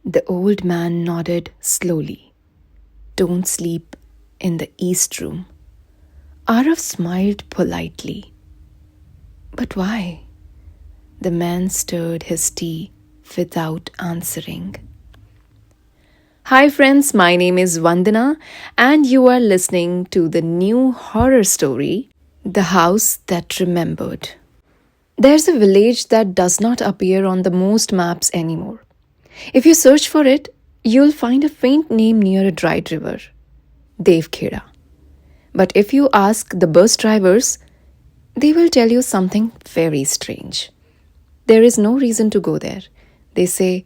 The old man nodded slowly. Don't sleep in the east room. Arav smiled politely. But why? The man stirred his tea without answering. Hi, friends, my name is Vandana, and you are listening to the new horror story, The House That Remembered. There's a village that does not appear on the most maps anymore. If you search for it, you'll find a faint name near a dried river, Devkheda. But if you ask the bus drivers, they will tell you something very strange. There is no reason to go there. They say,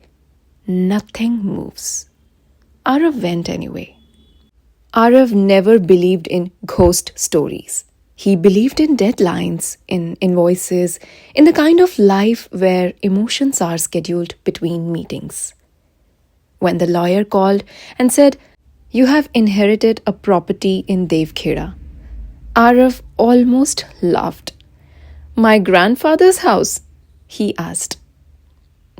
nothing moves. Arav went anyway. Arav never believed in ghost stories. He believed in deadlines, in invoices, in the kind of life where emotions are scheduled between meetings. When the lawyer called and said, "You have inherited a property in Devkheda," Arav almost laughed. "My grandfather's house?" he asked.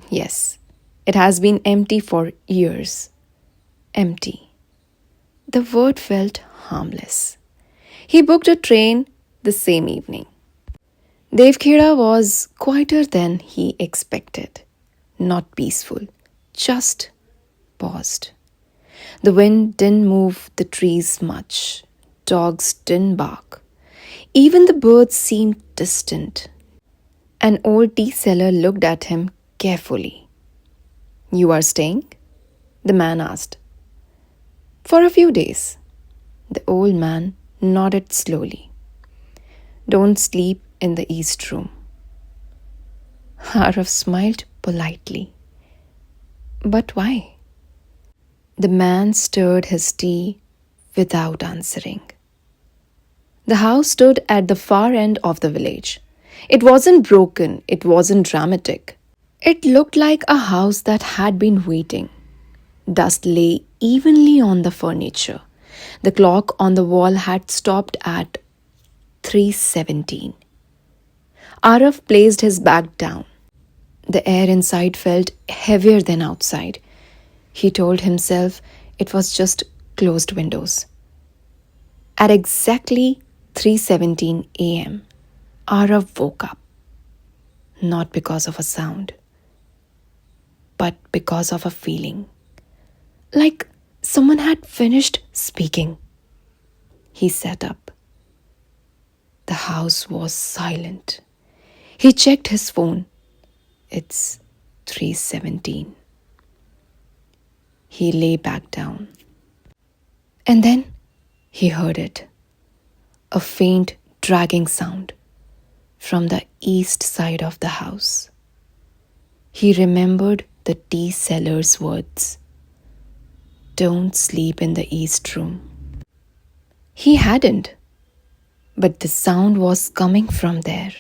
Yes, it has been empty for years. Empty. The word felt harmless. He booked a train the same evening. Devkheda was quieter than he expected. Not peaceful, just paused. The wind didn't move the trees much. Dogs didn't bark. Even the birds seemed distant. An old tea seller looked at him carefully. "You are staying?" the man asked. "For a few days." The old man nodded slowly. "Don't sleep in the east room." Arav smiled politely. But why? The man stirred his tea without answering. The house stood at the far end of the village. It wasn't broken, it wasn't dramatic. It looked like a house that had been waiting. Dust lay evenly on the furniture. The clock on the wall had stopped at 3:17. Arav placed his bag down. The air inside felt heavier than outside. He told himself it was just closed windows. At exactly 3:17 a.m., Arav woke up. Not because of a sound, but because of a feeling. Like someone had finished speaking. He sat up. The house was silent. He checked his phone. It's 3:17. He lay back down. And then he heard it. A faint dragging sound from the east side of the house. He remembered the tea seller's words. Don't sleep in the east room. He hadn't, but the sound was coming from there.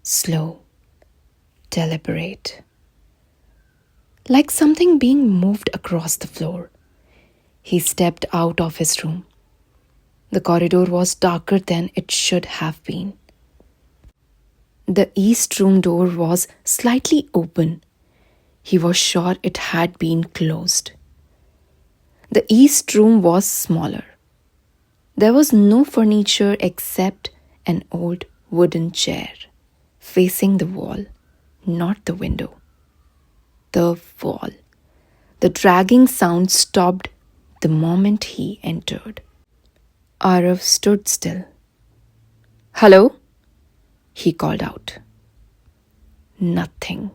Slow, deliberate. Like something being moved across the floor. He stepped out of his room. The corridor was darker than it should have been. The east room door was slightly open. He was sure it had been closed. The east room was smaller. There was no furniture except an old wooden chair facing the wall, not the window. The wall. The dragging sound stopped the moment he entered. Arav stood still. "Hello?" he called out. Nothing.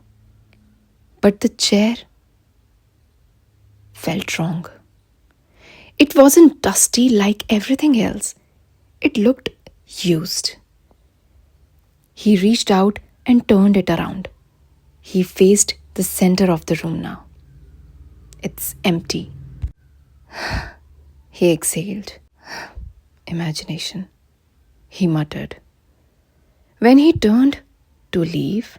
But the chair felt wrong. It wasn't dusty like everything else. It looked used. He reached out and turned it around. He faced the center of the room now. It's empty. He exhaled. Imagination, he muttered. When he turned to leave,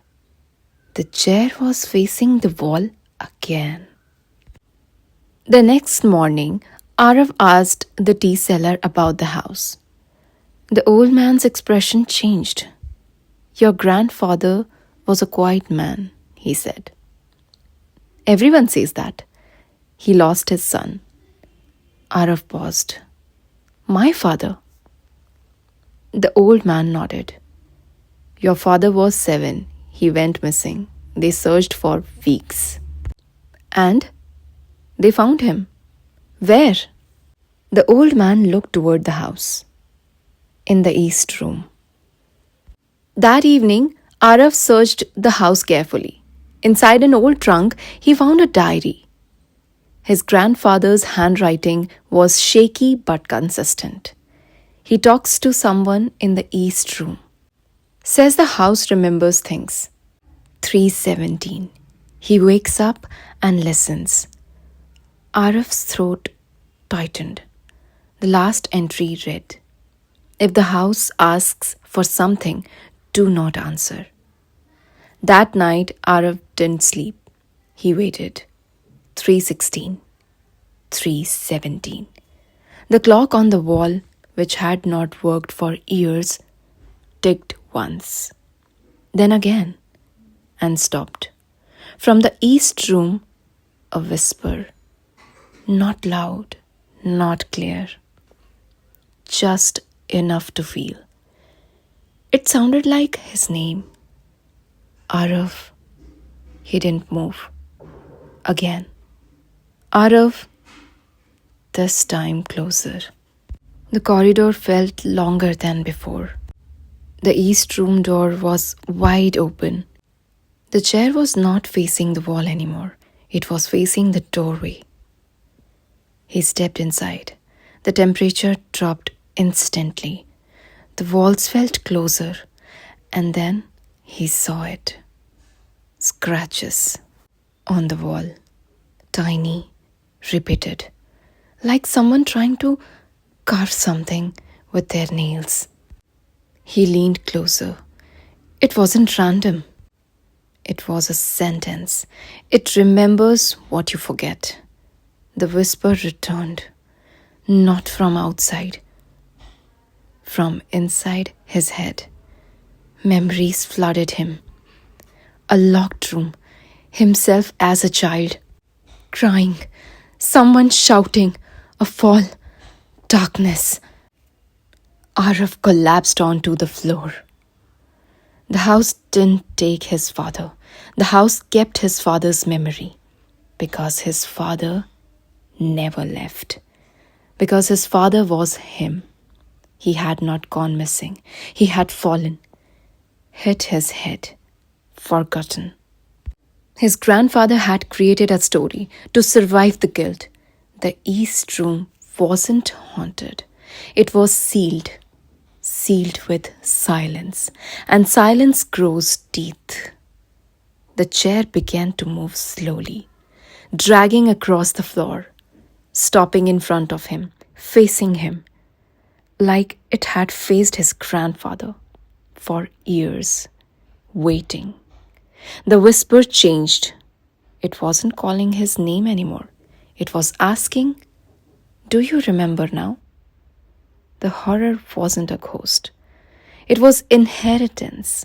the chair was facing the wall again. The next morning, Arav asked the tea seller about the house. The old man's expression changed. "Your grandfather was a quiet man," he said. Everyone says that. He lost his son. Arav paused. My father? The old man nodded. Your father was 7. He went missing. They searched for weeks. And they found him. Where? The old man looked toward the house. In the east room. That evening, Arav searched the house carefully. Inside an old trunk, he found a diary. His grandfather's handwriting was shaky but consistent. He talks to someone in the east room. Says the house remembers things. 3:17. He wakes up and listens. Arav's throat tightened. The last entry read, if the house asks for something, do not answer. That night, Arav didn't sleep. He waited. 3:16. 3:17. The clock on the wall, which had not worked for years, ticked once. Then again, and stopped. From the east room, a whisper. Not loud, not clear. Just enough to feel. It sounded like his name. Arav. He didn't move. Again. Arav. This time closer. The corridor felt longer than before. The east room door was wide open. The chair was not facing the wall anymore. It was facing the doorway. He stepped inside. The temperature dropped instantly. The walls felt closer. And then he saw it. Scratches on the wall. Tiny, repeated. Like someone trying to carve something with their nails. He leaned closer. It wasn't random. It was a sentence. It remembers what you forget. The whisper returned. Not from outside. From inside his head. Memories flooded him. A locked room. Himself as a child. Crying. Someone shouting. A fall. Darkness. Arav collapsed onto the floor. The house didn't take his father. The house kept his father's memory. Because his father never left. Because his father was him. He had not gone missing. He had fallen. Hit his head. Forgotten. His grandfather had created a story to survive the guilt. The east room wasn't haunted. It was sealed. Sealed with silence. And silence grows teeth. The chair began to move slowly, dragging across the floor, stopping in front of him, facing him, like it had faced his grandfather for years, waiting. The whisper changed. It wasn't calling his name anymore. It was asking, do you remember now? The horror wasn't a ghost. It was inheritance,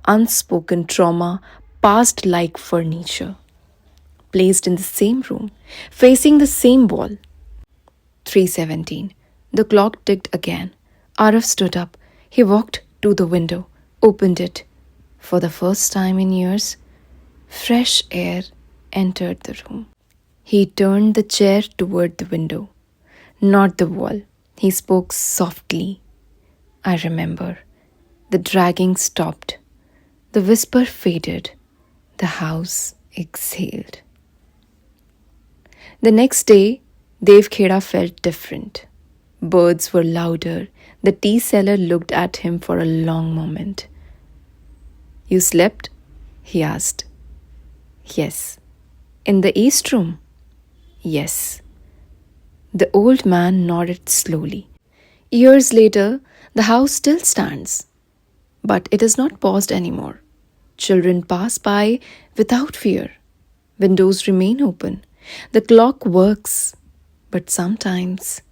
unspoken trauma, passed like furniture, placed in the same room, facing the same wall. 3:17. The clock ticked again. Arav stood up. He walked to the window, opened it. For the first time in years, fresh air entered the room. He turned the chair toward the window, not the wall. He spoke softly. I remember. The dragging stopped. The whisper faded. The house exhaled. The next day, Devkheda felt different. Birds were louder. The tea seller looked at him for a long moment. You slept? He asked. Yes. In the east room? Yes. The old man nodded slowly. Years later, the house still stands. But it is not paused anymore. Children pass by without fear. Windows remain open. The clock works. But sometimes,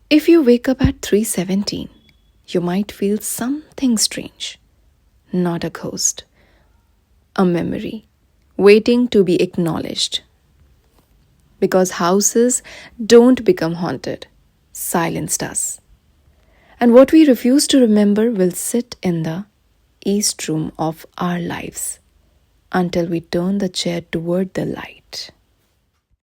if you wake up at 3:17, you might feel something strange. Not a ghost. A memory. waiting to be acknowledged. Because houses don't become haunted, silence does. And what we refuse to remember will sit in the east room of our lives until we turn the chair toward the light.